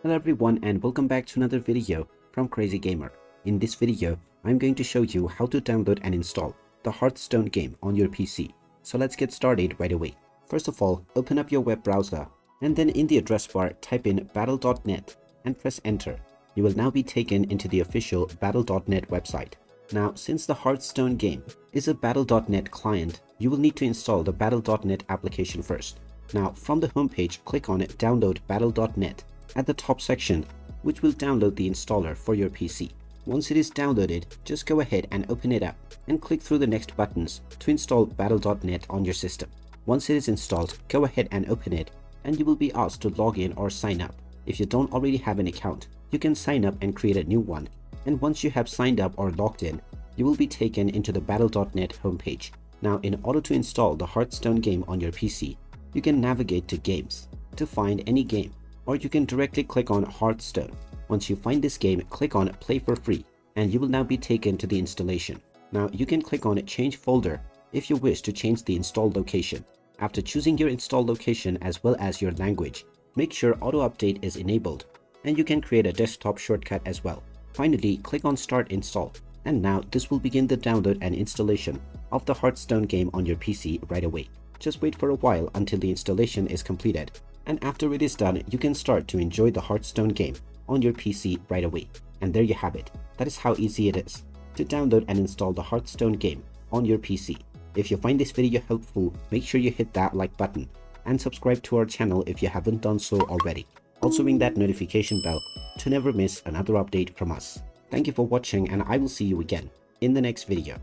Hello everyone and welcome back to another video from Crazy Gamer. In this video, I'm going to show you how to download and install the Hearthstone game on your PC. So let's get started right away. First of all, open up your web browser and then in the address bar type in battle.net and press enter. You will now be taken into the official battle.net website. Now, since the Hearthstone game is a battle.net client, you will need to install the battle.net application first. Now, from the homepage, click on download battle.net at the top section, which will download the installer for your PC. Once it is downloaded, just go ahead and open it up and click through the next buttons to install battle.net on your system. Once it is installed, go ahead and open it and you will be asked to log in or sign up. If you don't already have an account, you can sign up and create a new one. And once you have signed up or logged in, you will be taken into the battle.net homepage. Now, in order to install the Hearthstone game on your PC, you can navigate to Games to find any game, or you can directly click on Hearthstone. Once you find this game, click on Play for Free and you will now be taken to the installation. Now you can click on Change Folder if you wish to change the install location. After choosing your install location as well as your language, make sure auto update is enabled and you can create a desktop shortcut as well. Finally, click on Start Install and now this will begin the download and installation of the Hearthstone game on your PC right away. Just wait for a while until the installation is completed. And after it is done, you can start to enjoy the Hearthstone game on your PC right away. And there you have it. That is how easy it is to download and install the Hearthstone game on your PC. If you find this video helpful, make sure you hit that like button and subscribe to our channel if you haven't done so already. Also ring that notification bell to never miss another update from us. Thank you for watching and I will see you again in the next video.